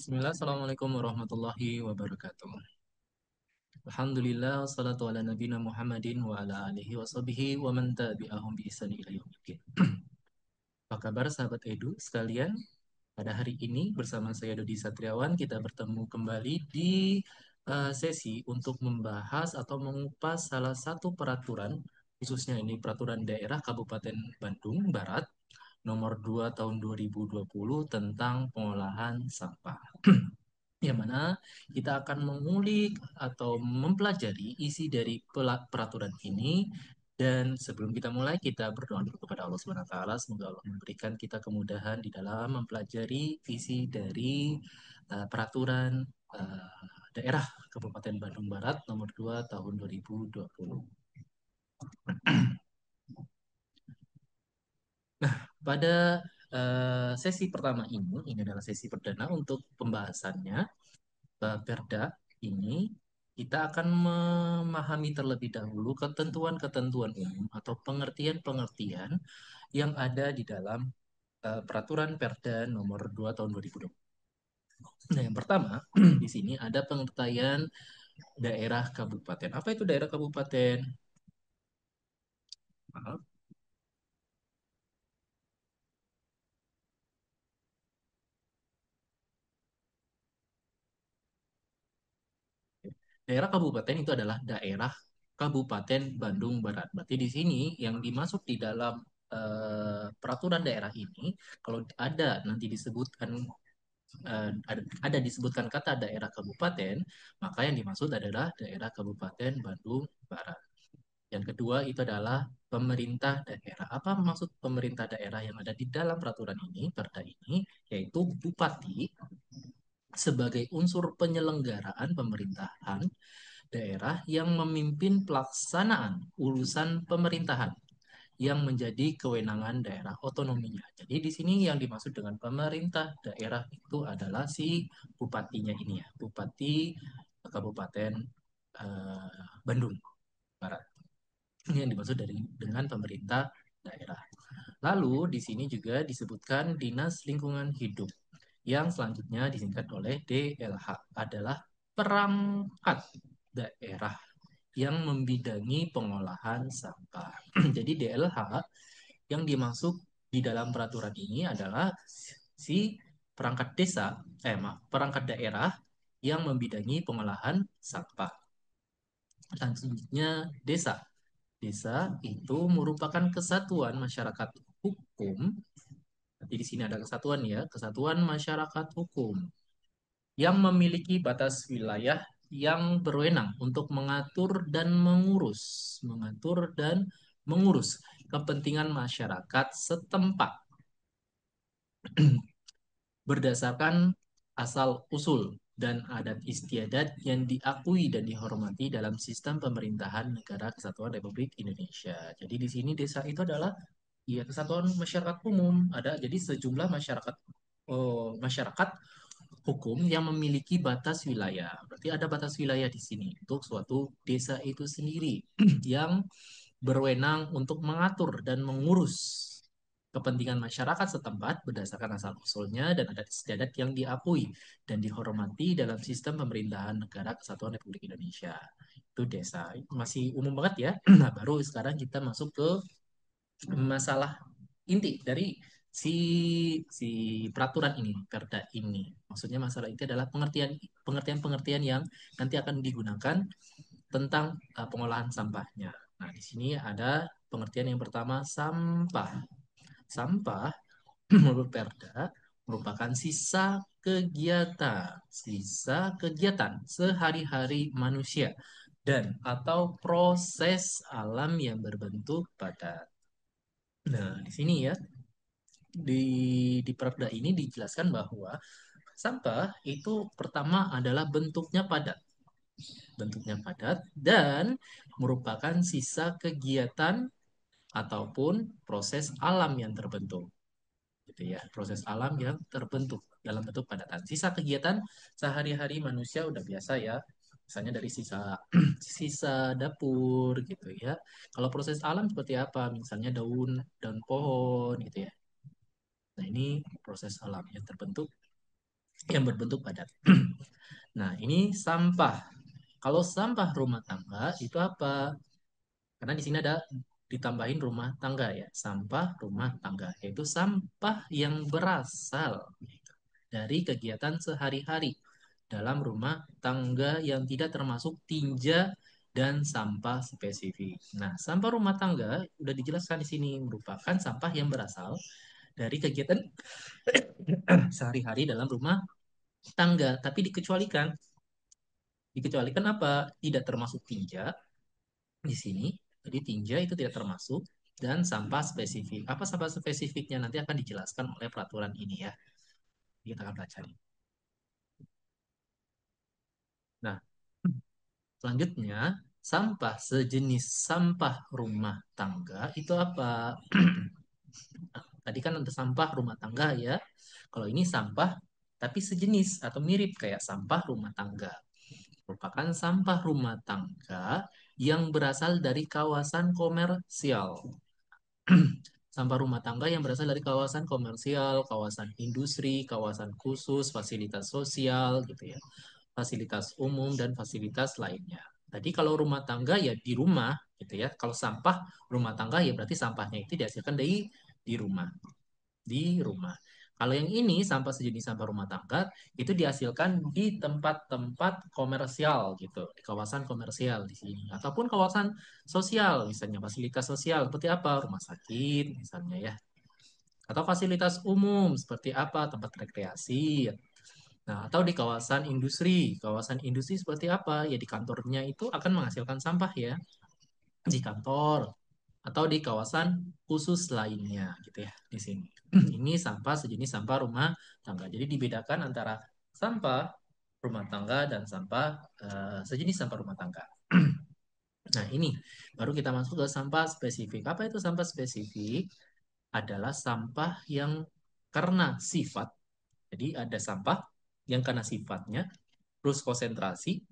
Bismillah, Assalamualaikum warahmatullahi wabarakatuh. Alhamdulillah, wassalatu ala nabina Muhammadin wa ala alihi wa sahbihi wa man tabi'ahum bi ihsan ila yaumiddin. Apa kabar sahabat Edu sekalian? Pada hari ini bersama saya Dodi Satriawan kita bertemu kembali di sesi untuk membahas atau mengupas salah satu peraturan, khususnya ini peraturan daerah Kabupaten Bandung Barat nomor 2 tahun 2020 tentang pengolahan sampah. Yang mana kita akan mengulik atau mempelajari isi dari peraturan ini. Dan sebelum kita mulai, kita berdoa dulu kepada Allah Subhanahu wa taala. Semoga Allah memberikan kita kemudahan di dalam mempelajari isi dari peraturan daerah Kabupaten Bandung Barat nomor 2 tahun 2020. Pada sesi pertama ini adalah sesi perdana untuk pembahasannya. Perda ini kita akan memahami terlebih dahulu ketentuan-ketentuan umum atau pengertian-pengertian yang ada di dalam peraturan Perda nomor 2 tahun 2020. Nah, yang pertama di sini ada pengertian daerah kabupaten. Apa itu daerah kabupaten? Maaf. Daerah kabupaten itu adalah daerah Kabupaten Bandung Barat. Berarti di sini yang dimasuk di dalam peraturan daerah ini, kalau ada nanti disebutkan ada disebutkan kata daerah kabupaten, maka yang dimaksud adalah daerah Kabupaten Bandung Barat. Yang kedua itu adalah pemerintah daerah. Apa maksud pemerintah daerah yang ada di dalam peraturan ini, perda ini, yaitu bupati sebagai unsur penyelenggaraan pemerintahan daerah yang memimpin pelaksanaan urusan pemerintahan yang menjadi kewenangan daerah otonominya. Jadi di sini yang dimaksud dengan pemerintah daerah itu adalah si bupatinya ini ya, Bupati Kabupaten Bandung Barat. Ini yang dimaksud dengan pemerintah daerah. Lalu di sini juga disebutkan Dinas Lingkungan Hidup yang selanjutnya disingkat oleh DLH adalah perangkat daerah yang membidangi pengolahan sampah. Jadi DLH yang dimaksud di dalam peraturan ini adalah si perangkat desa, perangkat daerah yang membidangi pengolahan sampah. Selanjutnya desa. Desa itu merupakan kesatuan masyarakat hukum. Nanti di sini ada kesatuan ya, kesatuan masyarakat hukum yang memiliki batas wilayah yang berwenang untuk mengatur dan mengurus kepentingan masyarakat setempat berdasarkan asal-usul dan adat istiadat yang diakui dan dihormati dalam sistem pemerintahan Negara Kesatuan Republik Indonesia. Jadi di sini desa itu adalah ya kesatuan masyarakat umum, ada jadi sejumlah masyarakat hukum yang memiliki batas wilayah. Berarti ada batas wilayah di sini untuk suatu desa itu sendiri yang berwenang untuk mengatur dan mengurus kepentingan masyarakat setempat berdasarkan asal-usulnya dan adat istiadat yang diakui dan dihormati dalam sistem pemerintahan Negara Kesatuan Republik Indonesia. Itu desa. Masih umum banget ya. Nah, baru sekarang kita masuk ke masalah inti dari si si peraturan ini, Perda ini. Maksudnya masalah inti adalah pengertian-pengertian yang nanti akan digunakan tentang pengolahan sampahnya. Nah, di sini ada pengertian yang pertama, sampah. Sampah menurut Perda merupakan sisa kegiatan sehari-hari manusia dan atau proses alam yang berbentuk padat. Nah, di sini ya, di Perda ini dijelaskan bahwa sampah itu pertama adalah bentuknya padat dan merupakan sisa kegiatan ataupun proses alam yang terbentuk, gitu ya, proses alam yang terbentuk dalam bentuk padatan. Sisa kegiatan sehari-hari manusia udah biasa ya, misalnya dari sisa sisa dapur gitu ya. Kalau proses alam seperti apa? Misalnya daun daun pohon gitu ya. Nah, ini proses alam yang terbentuk yang berbentuk padat. Nah, ini sampah. Kalau sampah rumah tangga itu apa? Karena di sini ada ditambahin rumah tangga ya, sampah rumah tangga, yaitu sampah yang berasal dari kegiatan sehari-hari dalam rumah tangga yang tidak termasuk tinja dan sampah spesifik. Nah, sampah rumah tangga sudah dijelaskan di sini merupakan sampah yang berasal dari kegiatan sehari-hari dalam rumah tangga, tapi dikecualikan. Dikecualikan apa? Tidak termasuk tinja di sini. Jadi tinja itu tidak termasuk dan sampah spesifik. Apa sampah spesifiknya nanti akan dijelaskan oleh peraturan ini ya. Kita akan pelajari. Nah, selanjutnya sampah sejenis sampah rumah tangga itu apa? Tadi kan ada sampah rumah tangga ya. Kalau ini sampah tapi sejenis atau mirip kayak sampah rumah tangga. Merupakan sampah rumah tangga yang berasal dari kawasan komersial. Sampah rumah tangga yang berasal dari kawasan komersial, kawasan industri, kawasan khusus, fasilitas sosial, gitu ya, fasilitas umum dan fasilitas lainnya. Tadi kalau rumah tangga ya di rumah, gitu ya. Kalau sampah rumah tangga ya berarti sampahnya itu dihasilkan di rumah di rumah. Kalau yang ini sampah sejenis sampah rumah tangga itu dihasilkan di tempat-tempat komersial gitu, di kawasan komersial di sini ataupun kawasan sosial, misalnya fasilitas sosial seperti apa? Rumah sakit misalnya ya. Atau fasilitas umum seperti apa? Tempat rekreasi. Nah, atau di kawasan industri. Kawasan industri seperti apa? Ya di kantornya itu akan menghasilkan sampah ya di kantor atau di kawasan khusus lainnya gitu ya di sini. Ini sampah sejenis sampah rumah tangga. Jadi dibedakan antara sampah rumah tangga dan sampah sejenis sampah rumah tangga. Nah, ini baru kita masuk ke sampah spesifik. Apa itu sampah spesifik? Adalah sampah yang karena sifat. Jadi ada sampah yang karena sifatnya, terus konsentrasi,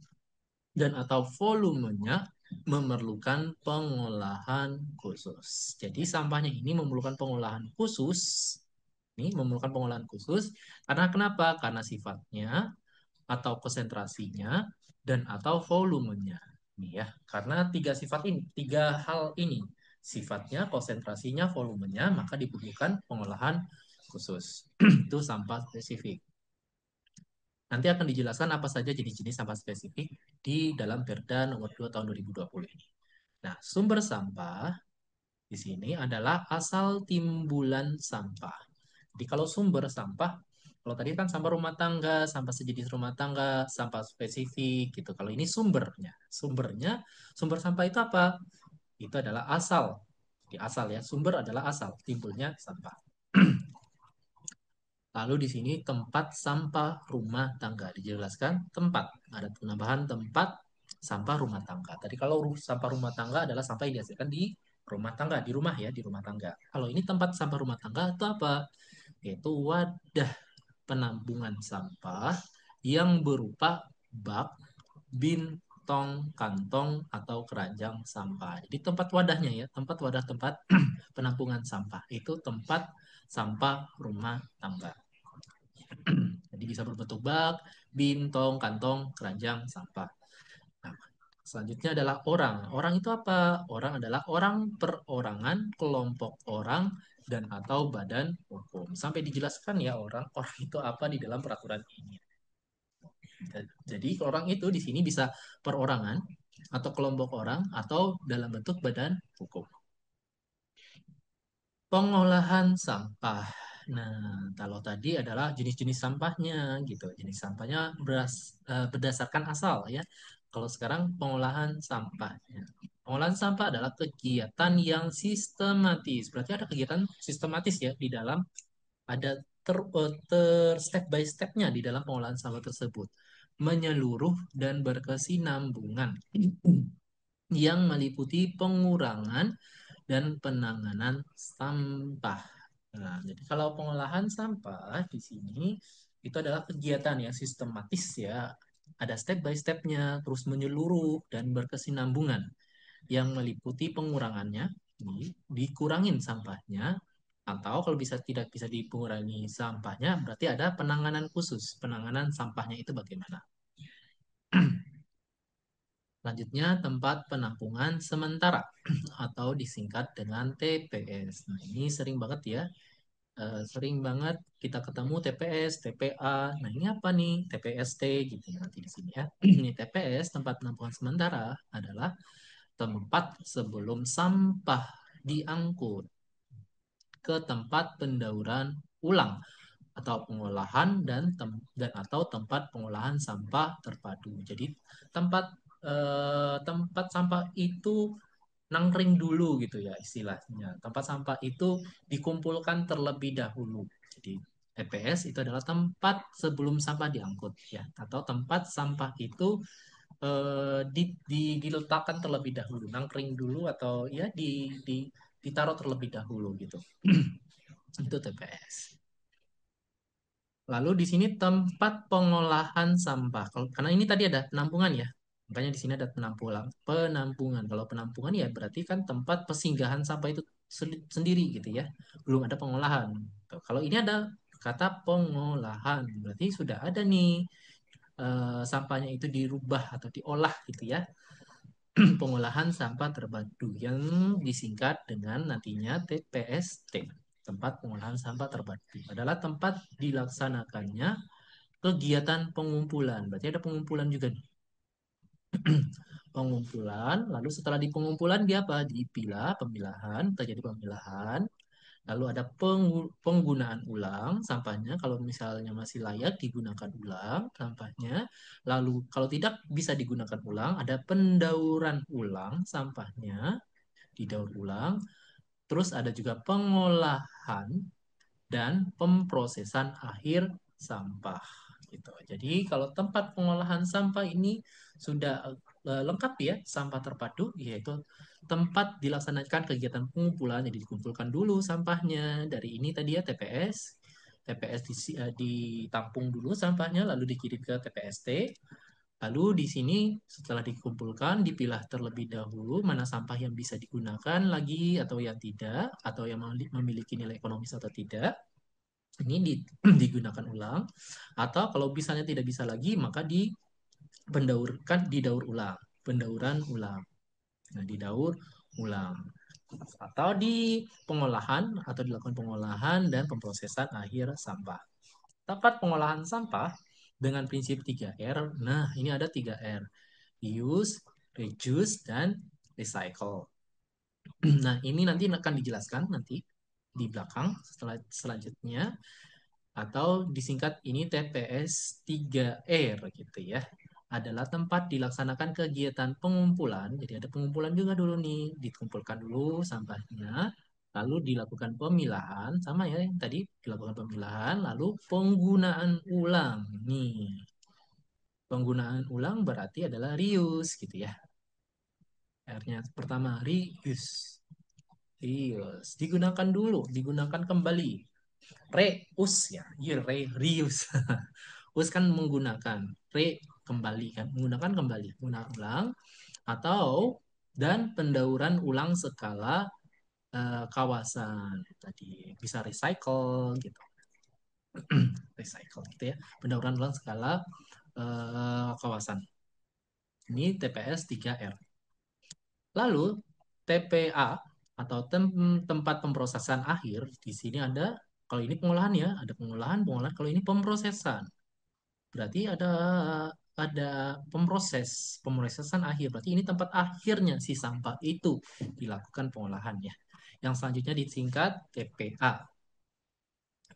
dan atau volumenya memerlukan pengolahan khusus. Jadi sampahnya ini memerlukan pengolahan khusus. Ini memerlukan pengolahan khusus karena kenapa? Karena sifatnya atau konsentrasinya dan atau volumenya. Ini ya, karena tiga sifat ini, tiga hal ini, sifatnya, konsentrasinya, volumenya, maka dibutuhkan pengolahan khusus. Itu sampah spesifik. Nanti akan dijelaskan apa saja jenis-jenis sampah spesifik di dalam Perda nomor 2 tahun 2020 ini. Nah, sumber sampah di sini adalah asal timbulan sampah. Jadi kalau sumber sampah, kalau tadi kan sampah rumah tangga, sampah sejenis rumah tangga, sampah spesifik gitu. Kalau ini sumbernya, sumber sampah itu apa? Itu adalah asal. Di asal ya, sumber adalah asal, timbulnya sampah. Lalu di sini tempat sampah rumah tangga dijelaskan tempat. Ada penambahan tempat sampah rumah tangga. Tadi kalau sampah rumah tangga adalah sampah yang dihasilkan di rumah tangga, di rumah ya, di rumah tangga. Kalau ini tempat sampah rumah tangga itu apa? Yaitu wadah penampungan sampah yang berupa bak, bin, tong, kantong, atau keranjang sampah. Jadi tempat wadahnya ya, tempat wadah tempat penampungan sampah. Itu tempat sampah rumah tangga. Jadi bisa berbentuk bak, bintong, kantong, keranjang, sampah. Nah, selanjutnya adalah orang. Orang itu apa? Orang adalah orang perorangan, kelompok orang, dan atau badan hukum. Sampai dijelaskan ya orang. Orang itu apa di dalam peraturan ini. Jadi orang itu di sini bisa perorangan atau kelompok orang atau dalam bentuk badan hukum. Pengolahan sampah. Nah, kalau tadi adalah jenis-jenis sampahnya gitu. Jenis sampahnya berdasarkan asal ya. Kalau sekarang pengolahan sampahnya. Pengolahan sampah adalah kegiatan yang sistematis. Berarti ada kegiatan sistematis ya di dalam ada step by stepnya di dalam pengolahan sampah tersebut. Menyeluruh dan berkesinambungan yang meliputi pengurangan dan penanganan sampah. Nah, jadi kalau pengolahan sampah di sini itu adalah kegiatan yang sistematis ya, ada step by stepnya, terus menyeluruh dan berkesinambungan yang meliputi pengurangannya, dikurangin sampahnya, Atau kalau tidak bisa dikurangi sampahnya, berarti ada penanganan khusus. Penanganan sampahnya itu bagaimana? Selanjutnya, tempat penampungan sementara atau disingkat dengan TPS. Nah, ini sering banget ya. Sering banget kita ketemu TPS, TPA. Nah, ini apa nih? TPST gitu ya, nanti di sini ya. Ini TPS, tempat penampungan sementara, adalah tempat sebelum sampah diangkut ke tempat pendauran ulang atau pengolahan dan atau tempat pengolahan sampah terpadu. Jadi tempat tempat sampah itu nangkring dulu gitu ya istilahnya. Tempat sampah itu dikumpulkan terlebih dahulu. Jadi TPS itu adalah tempat sebelum sampah diangkut ya, atau tempat sampah itu diletakkan terlebih dahulu, nangkring dulu atau ya ditaruh terlebih dahulu gitu. Itu TPS. Lalu di sini tempat pengolahan sampah. Karena ini tadi ada penampungan ya. Makanya di sini ada penampungan. Penampungan. Kalau penampungan ya berarti kan tempat pesinggahan sampah itu sendiri gitu ya. Belum ada pengolahan. Tuh, kalau ini ada kata pengolahan, berarti sudah ada nih sampahnya itu dirubah atau diolah gitu ya. Pengolahan sampah terpadu yang disingkat dengan nantinya TPST. Tempat pengolahan sampah terpadu adalah tempat dilaksanakannya kegiatan pengumpulan. Berarti ada pengumpulan juga nih. Pengumpulan, lalu setelah di pengumpulan dia apa? Dipilah, pemilahan, terjadi pemilahan. Lalu ada penggunaan ulang sampahnya. Kalau misalnya masih layak digunakan ulang sampahnya. Lalu kalau tidak bisa digunakan ulang, ada pendauran ulang sampahnya, didaur ulang. Terus ada juga pengolahan dan pemrosesan akhir sampah gitu. Jadi kalau tempat pengolahan sampah ini sudah lengkap ya, sampah terpadu yaitu tempat dilaksanakan kegiatan pengumpulan. Jadi dikumpulkan dulu sampahnya dari ini tadi ya TPS. TPS ditampung dulu sampahnya lalu dikirim ke TPST. Lalu di sini setelah dikumpulkan dipilah terlebih dahulu mana sampah yang bisa digunakan lagi atau yang tidak atau yang memiliki nilai ekonomis atau tidak ini digunakan ulang atau kalau misalnya tidak bisa lagi maka didaur ulang pendauran ulang. Nah, didaur ulang atau di pengolahan atau dilakukan pengolahan dan pemrosesan akhir sampah. Tempat pengolahan sampah dengan prinsip 3R. Nah, ini ada 3R. Reuse, reduce, dan recycle. Nah, ini nanti akan dijelaskan nanti di belakang setelah selanjutnya atau disingkat ini TPS 3R gitu ya. Adalah tempat dilaksanakan kegiatan pengumpulan. Jadi ada pengumpulan juga dulu nih, dikumpulkan dulu sampahnya, lalu dilakukan pemilahan, sama ya yang tadi dilakukan pemilahan, lalu penggunaan ulang. Nih, penggunaan ulang berarti adalah reuse gitu ya. R-nya pertama reuse. Reuse, digunakan dulu, digunakan kembali. Reuse ya, iya reuse. Us kan menggunakan, re kembali kan, menggunakan kembali, menggunakan ulang atau dan pendauran ulang skala kawasan tadi bisa recycle gitu, recycle gitu ya, pendauran ulang skala kawasan. Ini TPS 3R. Lalu TPA atau tempat pemrosesan akhir di sini ada kalau ini pengolahan ya, ada pengolahan, pengolahan. Kalau ini pemrosesan. Berarti ada pemrosesan akhir. Berarti ini tempat akhirnya si sampah itu dilakukan pengolahannya. Yang selanjutnya disingkat TPA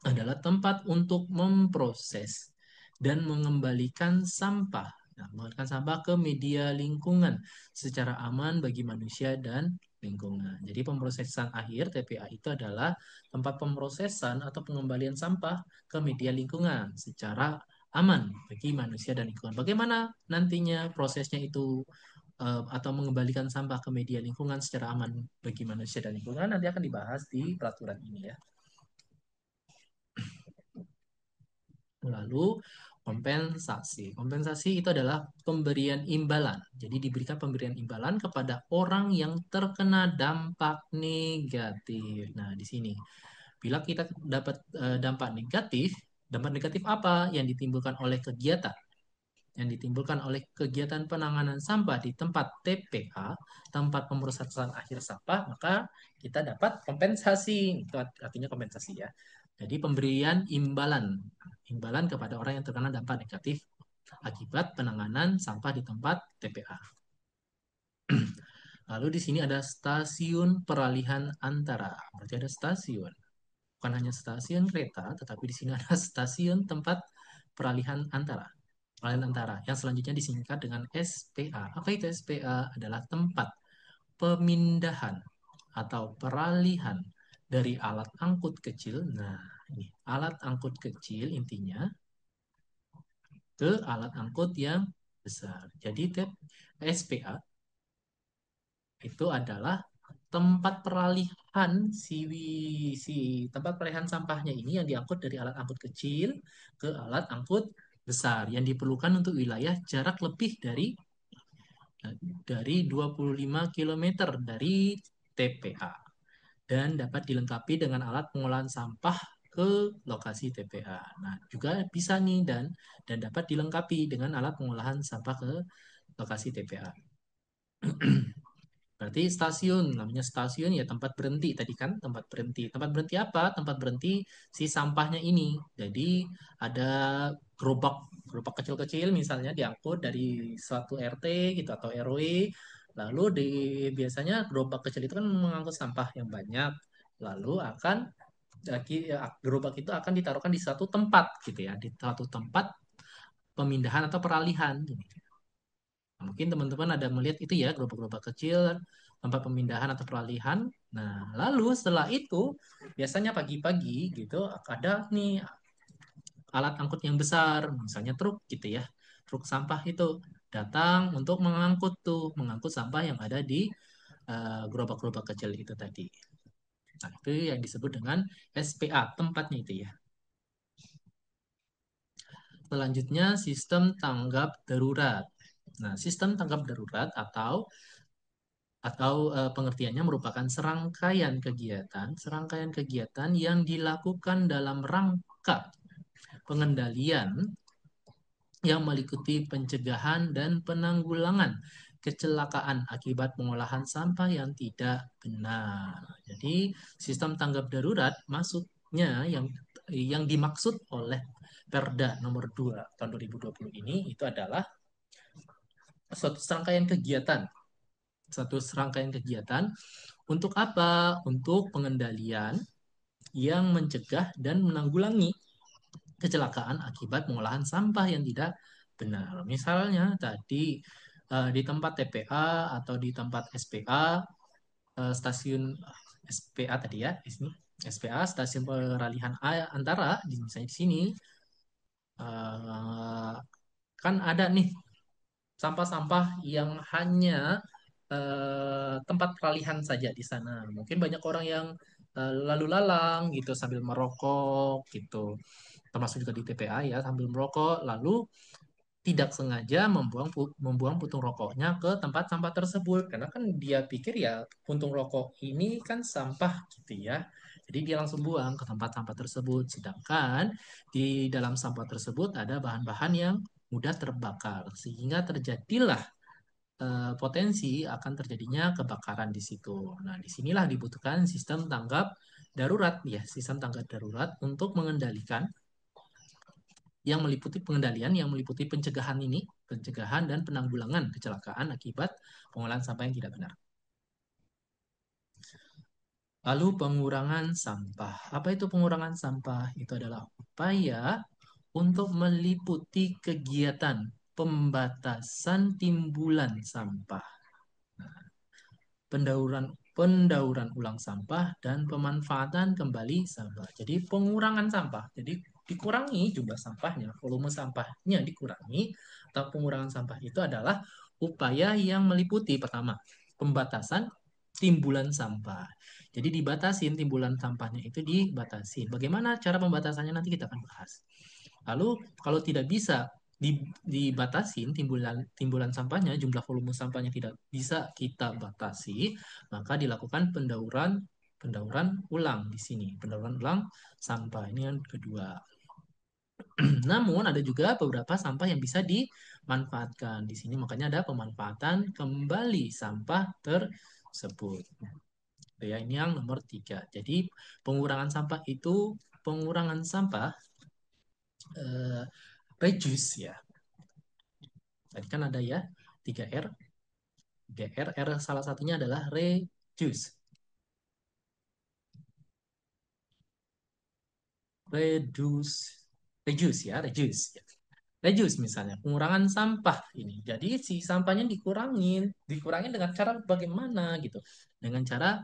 adalah tempat untuk memproses dan mengembalikan sampah. Nah, mengembalikan sampah ke media lingkungan secara aman bagi manusia dan lingkungan. Jadi pemrosesan akhir TPA itu adalah tempat pemrosesan atau pengembalian sampah ke media lingkungan secara aman bagi manusia dan lingkungan. Bagaimana nantinya prosesnya itu atau mengembalikan sampah ke media lingkungan secara aman bagi manusia dan lingkungan nanti akan dibahas di peraturan ini ya. Lalu kompensasi. Kompensasi itu adalah pemberian imbalan. Jadi diberikan pemberian imbalan kepada orang yang terkena dampak negatif. Nah, di sini. Bila kita dapat dampak negatif apa yang ditimbulkan oleh kegiatan? Yang ditimbulkan oleh kegiatan penanganan sampah di tempat TPA, tempat pemrosesan akhir sampah, maka kita dapat kompensasi. Itu artinya kompensasi ya. Jadi pemberian imbalan, imbalan kepada orang yang terkena dampak negatif akibat penanganan sampah di tempat TPA. Lalu di sini ada stasiun peralihan antara. Berarti ada stasiun. Bukan hanya stasiun kereta, tetapi di sini ada stasiun tempat peralihan antara. Peralihan antara. Yang selanjutnya disingkat dengan SPA. Apa itu SPA? Adalah tempat pemindahan atau peralihan dari alat angkut kecil. Nah, ini alat angkut kecil intinya ke alat angkut yang besar. Jadi SPA itu adalah tempat peralihan si tempat peralihan sampahnya ini yang diangkut dari alat angkut kecil ke alat angkut besar yang diperlukan untuk wilayah jarak lebih dari 25 km dari TPA dan dapat dilengkapi dengan alat pengolahan sampah ke lokasi TPA. Nah, juga bisa nih dan dapat dilengkapi dengan alat pengolahan sampah ke lokasi TPA. Berarti stasiun, namanya stasiun ya tempat berhenti tadi kan, tempat berhenti. Tempat berhenti apa? Tempat berhenti si sampahnya ini. Jadi ada gerobak, gerobak kecil-kecil misalnya diangkut dari suatu RT gitu atau RW. Lalu biasanya gerobak kecil itu kan mengangkut sampah yang banyak. Lalu gerobak itu akan ditaruhkan di satu tempat gitu ya, di satu tempat pemindahan atau peralihan. Nah, mungkin teman-teman ada melihat itu ya, gerobak-gerobak kecil, tempat pemindahan atau peralihan. Nah, lalu setelah itu, biasanya pagi-pagi gitu, ada nih alat angkut yang besar, misalnya truk gitu ya. Truk sampah itu datang untuk mengangkut sampah yang ada di gerobak-gerobak kecil itu tadi. Nah, itu yang disebut dengan SPA, tempatnya itu ya. Selanjutnya, sistem tanggap darurat. Nah, sistem tanggap darurat atau pengertiannya merupakan serangkaian kegiatan yang dilakukan dalam rangka pengendalian yang meliputi pencegahan dan penanggulangan kecelakaan akibat pengolahan sampah yang tidak benar. Jadi, sistem tanggap darurat masuknya yang dimaksud oleh Perda nomor 2 tahun 2020 ini itu adalah suatu serangkaian kegiatan untuk apa? Untuk pengendalian yang mencegah dan menanggulangi kecelakaan akibat pengolahan sampah yang tidak benar. Misalnya tadi di tempat TPA atau di tempat SPA, stasiun SPA tadi ya, di sini SPA, stasiun peralihan antara, misalnya di sini eh, kan ada nih sampah-sampah yang hanya tempat peralihan saja di sana. Mungkin banyak orang yang lalu lalang gitu sambil merokok gitu. Termasuk juga di TPA ya sambil merokok lalu tidak sengaja membuang puntung rokoknya ke tempat sampah tersebut karena kan dia pikir ya puntung rokok ini kan sampah gitu ya. Jadi dia langsung buang ke tempat sampah tersebut. Sedangkan di dalam sampah tersebut ada bahan-bahan yang mudah terbakar sehingga terjadilah potensi akan terjadinya kebakaran di situ. Nah, disinilah dibutuhkan sistem tanggap darurat ya, sistem tanggap darurat untuk mengendalikan yang meliputi pencegahan dan penanggulangan kecelakaan akibat pengolahan sampah yang tidak benar. Lalu pengurangan sampah. Apa itu pengurangan sampah? Itu adalah upaya untuk meliputi kegiatan pembatasan timbulan sampah, pendauran ulang sampah dan pemanfaatan kembali sampah. Jadi pengurangan sampah. Jadi dikurangi jumlah sampahnya, volume sampahnya dikurangi atau pengurangan sampah itu adalah upaya yang meliputi pertama pembatasan timbulan sampah. Jadi dibatasin timbulan sampahnya itu dibatasin. Bagaimana cara pembatasannya nanti kita akan bahas. Lalu kalau tidak bisa dibatasin timbulan timbulan sampahnya, jumlah volume sampahnya tidak bisa kita batasi, maka dilakukan pendauran Pendauran ulang di sini. Pendauran ulang sampah ini yang kedua. Namun ada juga beberapa sampah yang bisa dimanfaatkan. Di sini makanya ada pemanfaatan kembali sampah tersebut. Ya, ini yang nomor tiga. Jadi pengurangan sampah itu pengurangan sampah eh, reduce ya. Tadi kan ada ya 3R. 3R, R salah satunya adalah reduce. Reduce. Reduce ya, reduce. Reduce misalnya, pengurangan sampah ini. Jadi si sampahnya dikurangin dengan cara bagaimana gitu. Dengan cara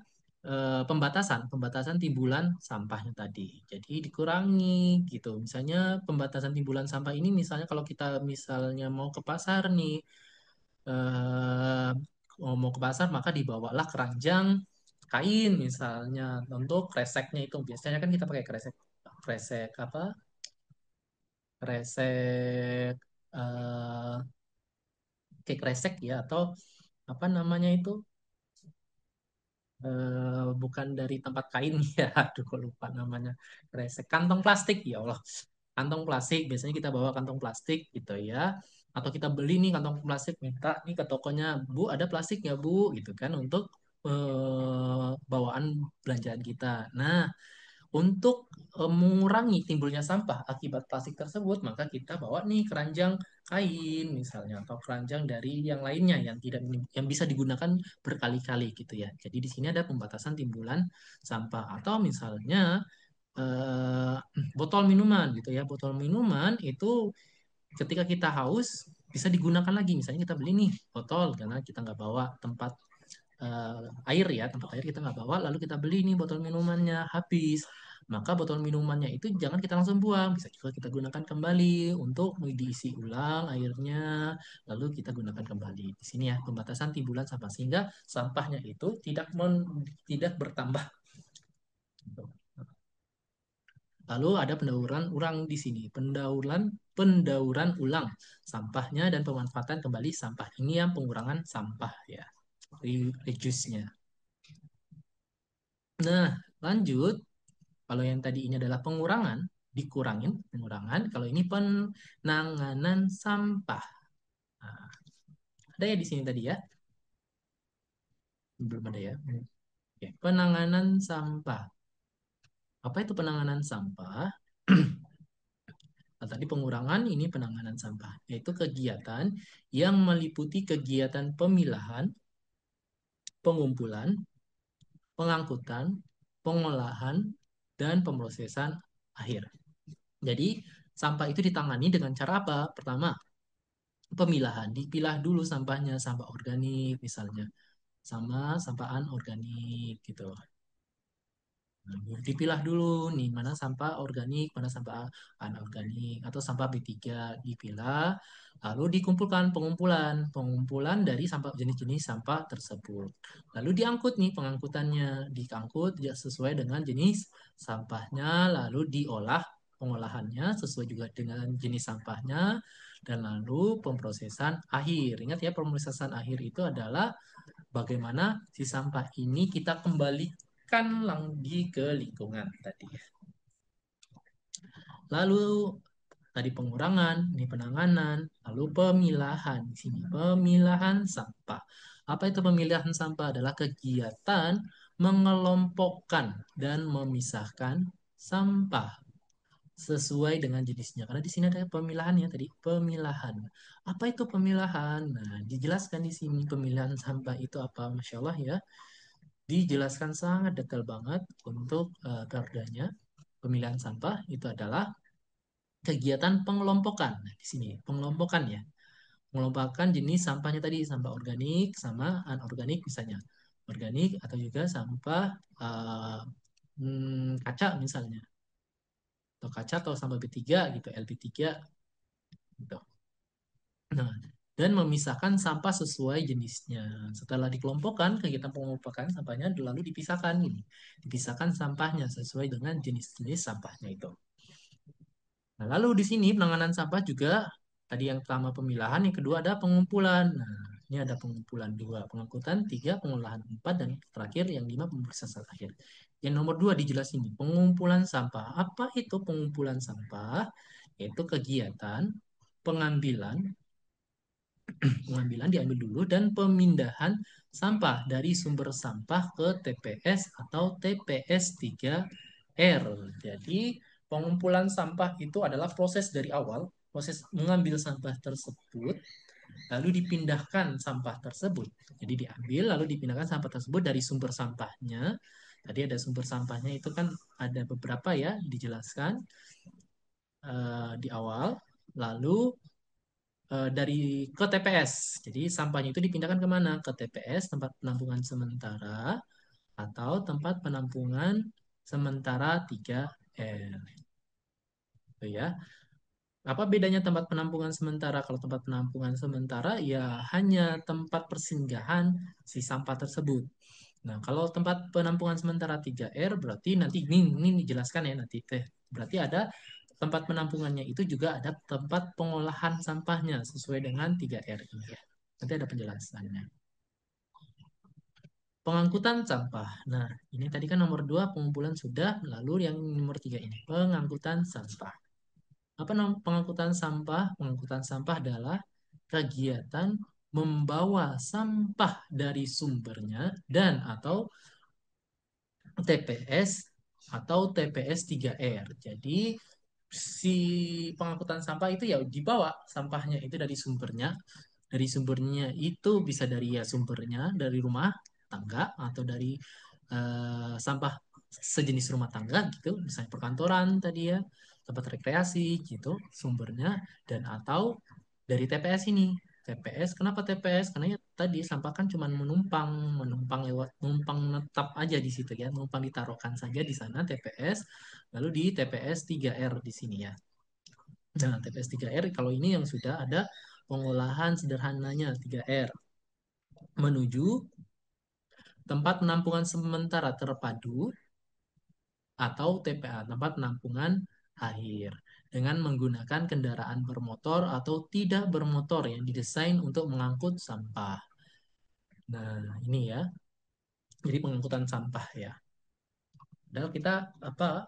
pembatasan timbulan sampahnya tadi. Jadi dikurangi gitu. Misalnya pembatasan timbulan sampah ini misalnya kalau kita misalnya mau ke pasar nih, eh, mau ke pasar maka dibawalah keranjang kain misalnya untuk kreseknya itu. Biasanya kan kita pakai kresek kresek apa? Kresek eh kayak kresek ya atau apa namanya itu bukan dari tempat kain ya aduh kok lupa namanya kresek kantong plastik ya Allah kantong plastik biasanya kita bawa kantong plastik gitu ya atau kita beli nih kantong plastik minta nih ke tokonya Bu ada plastik ya Bu gitu kan untuk bawaan belanjaan kita nah untuk mengurangi timbulnya sampah akibat plastik tersebut, maka kita bawa nih keranjang kain misalnya atau keranjang dari yang lainnya yang tidak yang bisa digunakan berkali-kali gitu ya. Jadi di sini ada pembatasan timbulan sampah atau misalnya eh, botol minuman gitu ya. Botol minuman itu ketika kita haus bisa digunakan lagi. Misalnya kita beli nih botol karena kita nggak bawa tempat air ya, tempat air kita nggak bawa, lalu kita beli nih botol minumannya habis. Maka botol minumannya itu jangan kita langsung buang, bisa juga kita gunakan kembali untuk diisi ulang airnya, lalu kita gunakan kembali. Di sini ya pembatasan timbulan sampah sehingga sampahnya itu tidak bertambah. Lalu ada pendauran ulang di sini, pendauran ulang sampahnya dan pemanfaatan kembali sampah. Ini yang pengurangan sampah ya, reduce-nya. Nah, lanjut. Kalau yang tadi ini adalah pengurangan, dikurangin, pengurangan. Kalau ini penanganan sampah. Nah, ada ya di sini tadi ya? Belum ada ya? Oke, penanganan sampah. Apa itu penanganan sampah? Nah, tadi pengurangan, ini penanganan sampah. Yaitu kegiatan yang meliputi kegiatan pemilahan, pengumpulan, pengangkutan, pengolahan, dan pemrosesan akhir. Jadi, sampah itu ditangani dengan cara apa? Pertama, pemilahan. Dipilah dulu sampahnya, sampah organik misalnya, sama sampah anorganik gitu. Nah, dipilah dulu nih mana sampah organik, mana sampah anorganik atau sampah B3 dipilah, lalu dikumpulkan pengumpulan dari sampah jenis-jenis sampah tersebut. Lalu diangkut nih pengangkutannya, diangkut ya sesuai dengan jenis sampahnya, lalu diolah pengolahannya sesuai juga dengan jenis sampahnya dan lalu pemrosesan akhir. Ingat ya, pemrosesan akhir itu adalah bagaimana si sampah ini kita kembalikan lagi ke lingkungan tadi. Lalu tadi pengurangan, ini penanganan, lalu pemilahan. Di sini pemilahan sampah. Apa itu pemilihan sampah? Adalah kegiatan mengelompokkan dan memisahkan sampah sesuai dengan jenisnya. Karena di sini ada pemilahan ya tadi, pemilahan. Apa itu pemilahan? Nah, dijelaskan di sini pemilihan sampah itu apa? Masya Allah ya. Dijelaskan sangat detail banget untuk perdanya. Pemilihan sampah itu adalah kegiatan pengelompokan. Nah, di sini pengelompokan ya. Mengelompokkan jenis sampahnya tadi, sampah organik sama anorganik misalnya. Organik atau juga sampah kaca misalnya. Atau kaca atau sampah B3 gitu, LB3 gitu. Nah, dan memisahkan sampah sesuai jenisnya. Setelah dikelompokkan, kegiatan pengelompokan sampahnya lalu dipisahkan ini. Dipisahkan sampahnya sesuai dengan jenis-jenis sampahnya itu. Nah, lalu di sini penanganan sampah juga tadi yang pertama pemilahan, yang kedua ada pengumpulan. Nah, Ini ada pengumpulan dua, pengangkutan tiga, pengolahan empat, dan terakhir yang lima pemrosesan akhir. Yang nomor dua dijelasin nih, pengumpulan sampah. Apa itu pengumpulan sampah? Yaitu kegiatan pengambilan, pengambilan diambil dulu dan pemindahan sampah dari sumber sampah ke TPS atau TPS 3R. Jadi pengumpulan sampah itu adalah proses dari awal, proses mengambil sampah tersebut lalu dipindahkan sampah tersebut. Jadi diambil lalu dipindahkan sampah tersebut dari sumber sampahnya. Tadi ada sumber sampahnya itu kan ada beberapa ya dijelaskan di awal. Lalu dari ke TPS. Jadi sampahnya itu dipindahkan kemana? Ke TPS, tempat penampungan sementara, atau tempat penampungan sementara 3R. Gitu ya. Apa bedanya tempat penampungan sementara? Kalau tempat penampungan sementara ya hanya tempat persinggahan si sampah tersebut. Nah, kalau tempat penampungan sementara 3R berarti nanti ini dijelaskan ya nanti teh. Berarti ada tempat penampungannya itu juga ada tempat pengolahan sampahnya sesuai dengan 3R ini ya. Nanti ada penjelasannya. Pengangkutan sampah. Nah, ini tadi kan nomor dua pengumpulan sudah, lalu yang nomor tiga ini pengangkutan sampah. Apa pengangkutan sampah? Pengangkutan sampah adalah kegiatan membawa sampah dari sumbernya dan atau TPS atau TPS 3R. Jadi si pengangkutan sampah itu ya dibawa sampahnya itu dari sumbernya. Dari sumbernya itu bisa dari ya sumbernya dari rumah tangga atau dari sampah sejenis rumah tangga gitu, misalnya perkantoran tadi ya, tempat rekreasi gitu sumbernya dan atau dari TPS ini. TPS, kenapa TPS? Karena ya tadi sampah kan cuma menumpang, menumpang lewat, numpang netap aja di situ ya, numpang ditaruhkan saja di sana TPS, lalu di TPS 3R di sini ya. Nah, TPS 3R kalau ini yang sudah ada pengolahan sederhananya 3R menuju tempat penampungan sementara terpadu atau TPA, tempat penampungan akhir, dengan menggunakan kendaraan bermotor atau tidak bermotor yang didesain untuk mengangkut sampah. Nah, ini ya. Jadi pengangkutan sampah ya. Padahal kita apa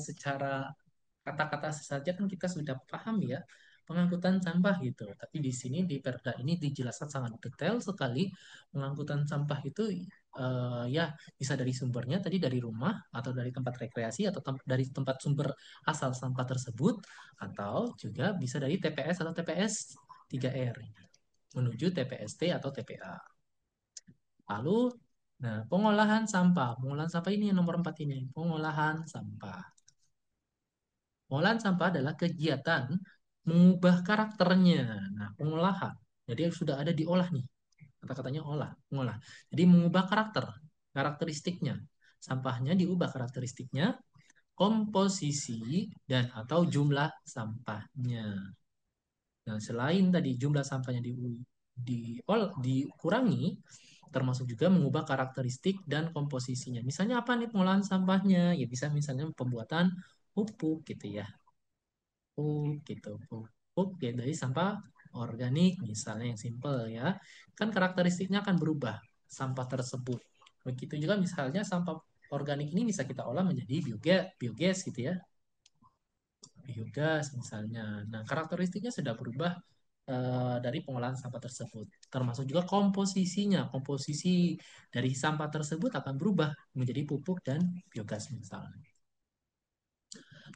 secara kata-kata saja kan kita sudah paham ya pengangkutan sampah gitu. Tapi di sini di Perda ini dijelaskan sangat detail sekali pengangkutan sampah itu ya bisa dari sumbernya tadi dari rumah atau dari tempat rekreasi atau dari tempat sumber asal sampah tersebut atau juga bisa dari TPS atau TPS 3R menuju TPST atau TPA. Lalu nah pengolahan sampah. Pengolahan sampah ini yang nomor 4 ini. Pengolahan sampah. Pengolahan sampah adalah kegiatan mengubah karakternya. Nah, pengolahan. Jadi sudah ada diolah nih. Kata-katanya olah, mengolah. Jadi mengubah karakteristiknya. Sampahnya diubah karakteristiknya, komposisi dan atau jumlah sampahnya. Nah, selain tadi jumlah sampahnya dikurangi, termasuk juga mengubah karakteristik dan komposisinya. Misalnya apa nih pengolahan sampahnya? Ya bisa misalnya pembuatan pupuk gitu ya. Gitu. Pupuk ya dari sampah organik misalnya yang simple ya. Kan karakteristiknya akan berubah sampah tersebut. Begitu juga misalnya sampah organik ini bisa kita olah menjadi biogas gitu ya. Biogas misalnya. Nah, karakteristiknya sudah berubah dari pengolahan sampah tersebut. Termasuk juga komposisinya. Komposisi dari sampah tersebut akan berubah menjadi pupuk dan biogas misalnya.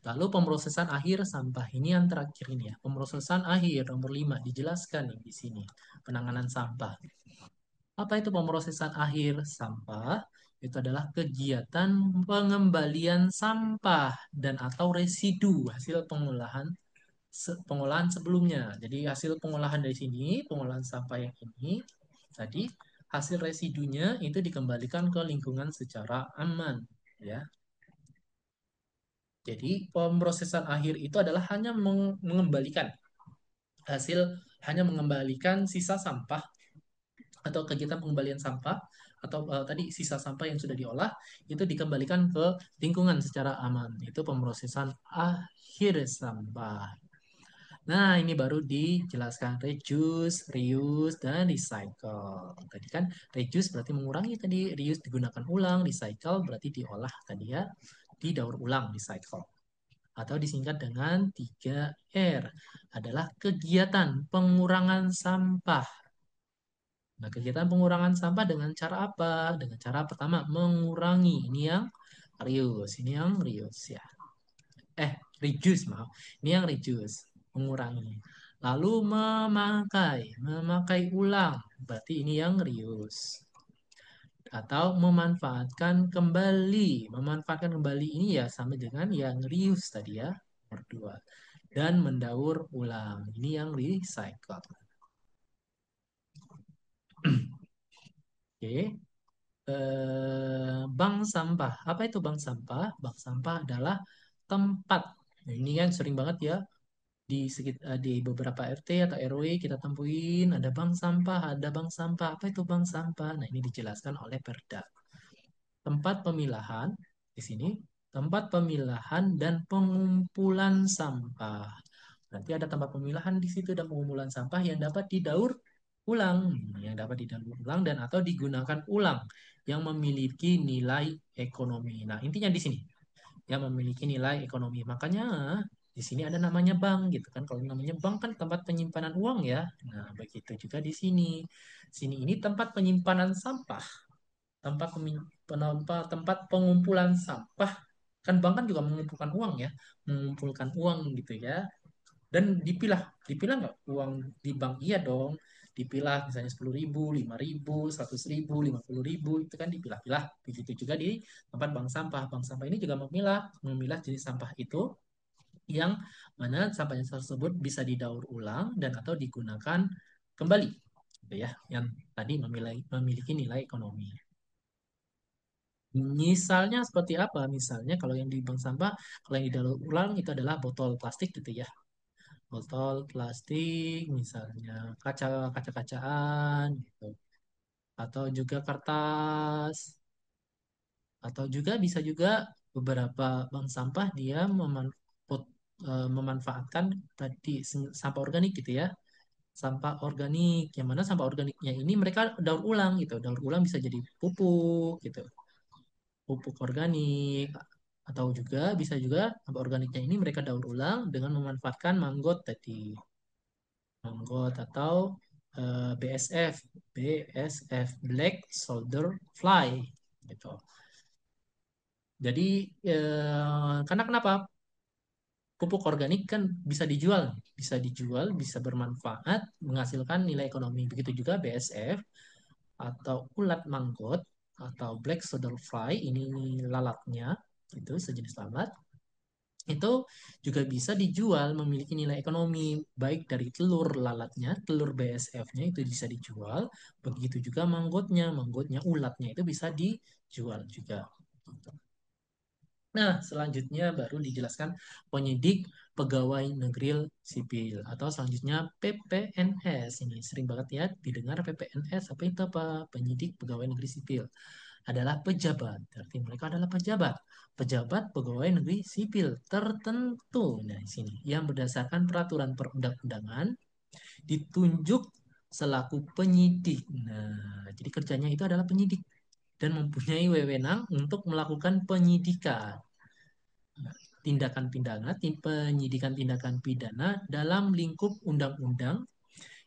Lalu pemrosesan akhir sampah ini yang terakhir ini ya. Pemrosesan akhir nomor 5 dijelaskan nih di sini. Penanganan sampah. Apa itu pemrosesan akhir sampah? Itu adalah kegiatan pengembalian sampah dan atau residu hasil pengolahan sebelumnya. Jadi hasil pengolahan dari sini, pengolahan sampah yang ini tadi hasil residunya itu dikembalikan ke lingkungan secara aman ya. Jadi pemrosesan akhir itu adalah hanya mengembalikan hasil hanya mengembalikan sisa sampah atau kegiatan pengembalian sampah atau tadi sisa sampah yang sudah diolah itu dikembalikan ke lingkungan secara aman. Itu pemrosesan akhir sampah. Nah, ini baru dijelaskan reduce, reuse, dan recycle. Tadi kan reduce berarti mengurangi tadi, reuse digunakan ulang, recycle berarti diolah tadi ya, didaur ulang, recycle. Atau disingkat dengan 3R adalah kegiatan pengurangan sampah. Nah, kegiatan pengurangan sampah dengan cara apa? Dengan cara pertama mengurangi. Ini yang reuse, ini yang reuse ya. Reduce maaf. Ini yang reduce, mengurangi. Lalu memakai ulang. Berarti ini yang reuse. Atau memanfaatkan kembali. Memanfaatkan kembali ini ya sama dengan yang reuse tadi ya. Nomor dua. Dan mendaur ulang. Ini yang recycle. Oke. Bank sampah. Apa itu bank sampah? Bank sampah adalah tempat. Nah, ini kan sering banget ya di beberapa RT atau RW kita temuin ada bank sampah, ada bank sampah. Apa itu bank sampah? Nah, ini dijelaskan oleh Perda. Tempat pemilahan di sini, tempat pemilahan dan pengumpulan sampah. Nanti ada tempat pemilahan di situ dan pengumpulan sampah yang dapat didaur ulang, yang dapat didaur ulang dan atau digunakan ulang yang memiliki nilai ekonomi. Nah, intinya di sini yang memiliki nilai ekonomi. Makanya di sini ada namanya bank gitu kan. Kalau namanya bank kan tempat penyimpanan uang ya. Nah, begitu juga di sini. Sini ini tempat penyimpanan sampah, tempat pengumpulan sampah. Kan bank kan juga mengumpulkan uang ya, mengumpulkan uang gitu ya. Dan dipilah nggak uang di bank? Iya dong. Dipilah misalnya 10.000, 5.000, 100.000, 50.000 itu kan dipilah-pilah. Begitu juga di tempat bank sampah. Bank sampah ini juga memilah jenis sampah itu yang mana sampahnya tersebut bisa didaur ulang dan atau digunakan kembali, gitu ya. Yang tadi memiliki nilai ekonomi. Misalnya seperti apa? Misalnya kalau yang di bank sampah, kalau yang didaur ulang itu adalah botol plastik gitu ya. Botol plastik, misalnya kaca-kacaan gitu. Atau juga kertas, atau juga bisa juga beberapa bank sampah dia memanfaatkan tadi sampah organik gitu ya. Sampah organik, yang mana sampah organiknya ini mereka daur ulang gitu. Daur ulang bisa jadi pupuk gitu, pupuk organik, atau juga bisa juga sampah organiknya ini mereka daur ulang dengan memanfaatkan manggot tadi. Manggot atau BSF Black Soldier Fly gitu. Jadi karena kenapa? Pupuk organik kan bisa bermanfaat, menghasilkan nilai ekonomi. Begitu juga BSF atau ulat manggot atau Black Soldier Fly, ini lalatnya, itu sejenis lalat itu juga bisa dijual memiliki nilai ekonomi baik dari telur lalatnya, telur BSF-nya itu bisa dijual, begitu juga manggotnya ulatnya itu bisa dijual juga. Nah, selanjutnya baru dijelaskan penyidik pegawai negeri sipil atau selanjutnya PPNS. Ini sering banget ya didengar PPNS. Apa itu apa? Penyidik pegawai negeri sipil adalah pejabat. Berarti mereka adalah pejabat. Pejabat pegawai negeri sipil tertentu. Nah, di sini yang berdasarkan peraturan perundang-undangan ditunjuk selaku penyidik. Nah, jadi kerjanya itu adalah penyidik dan mempunyai wewenang untuk melakukan penyidikan tindakan pidana, penyidikan tindakan pidana dalam lingkup undang-undang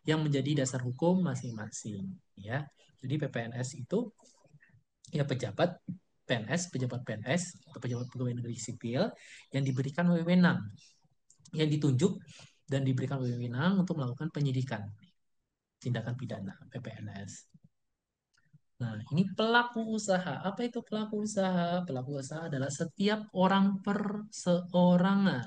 yang menjadi dasar hukum masing-masing. Ya, jadi PPNS itu ya pejabat PNS atau pejabat pegawai negeri sipil yang diberikan wewenang, yang ditunjuk dan diberikan wewenang untuk melakukan penyidikan tindakan pidana PPNS. Nah, ini pelaku usaha. Apa itu pelaku usaha? Pelaku usaha adalah setiap orang perseorangan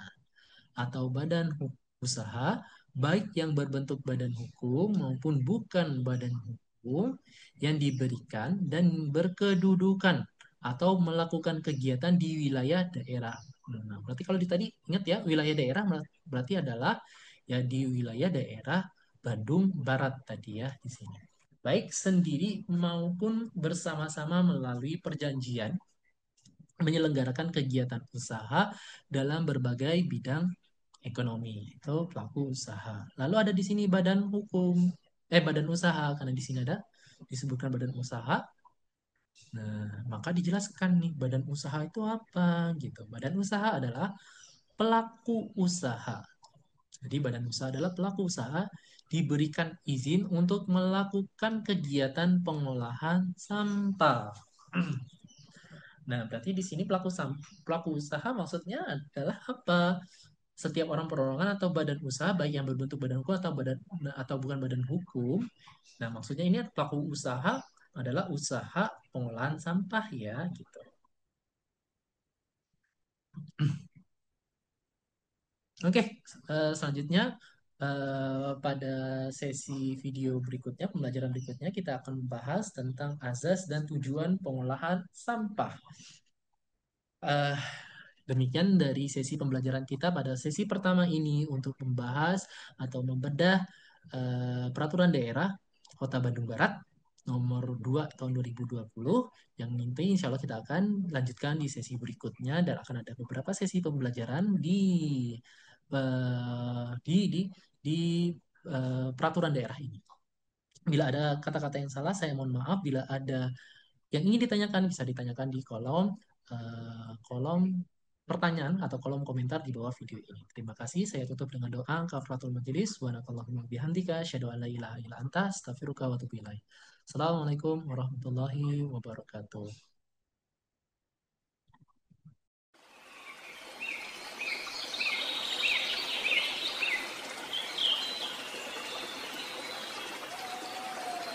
atau badan usaha, baik yang berbentuk badan hukum maupun bukan badan hukum, yang diberikan dan berkedudukan atau melakukan kegiatan di wilayah daerah. Nah, berarti kalau di tadi ingat ya, wilayah daerah berarti adalah ya di wilayah daerah Bandung Barat tadi ya di sini. Baik sendiri maupun bersama-sama melalui perjanjian menyelenggarakan kegiatan usaha dalam berbagai bidang ekonomi, itu pelaku usaha. Lalu ada di sini badan hukum, badan usaha, karena di sini ada disebutkan badan usaha. Nah, maka dijelaskan nih badan usaha itu apa gitu. Badan usaha adalah pelaku usaha. Jadi badan usaha adalah pelaku usaha diberikan izin untuk melakukan kegiatan pengolahan sampah. Nah, berarti di sini pelaku usaha maksudnya adalah apa? Setiap orang perorangan atau badan usaha baik yang berbentuk badan hukum atau bukan badan hukum. Nah, maksudnya ini pelaku usaha adalah usaha pengolahan sampah ya gitu. Oke, selanjutnya pada sesi video berikutnya, pembelajaran berikutnya kita akan membahas tentang azas dan tujuan pengolahan sampah. Eh, Demikian dari sesi pembelajaran kita pada sesi pertama ini untuk membahas atau membedah peraturan daerah Kota Bandung Barat nomor 2 tahun 2020 yang nanti insya Allah kita akan lanjutkan di sesi berikutnya dan akan ada beberapa sesi pembelajaran di peraturan daerah ini. Bila ada kata-kata yang salah, saya mohon maaf. Bila ada yang ingin ditanyakan bisa ditanyakan di kolom pertanyaan atau kolom komentar di bawah video ini. Terima kasih. Saya tutup dengan doa kafaratul majelis wa nakallahumma bihamdika asyhadu an la ilaha illa anta astaghfiruka wa atubu ilaik. Assalamualaikum warahmatullahi wabarakatuh.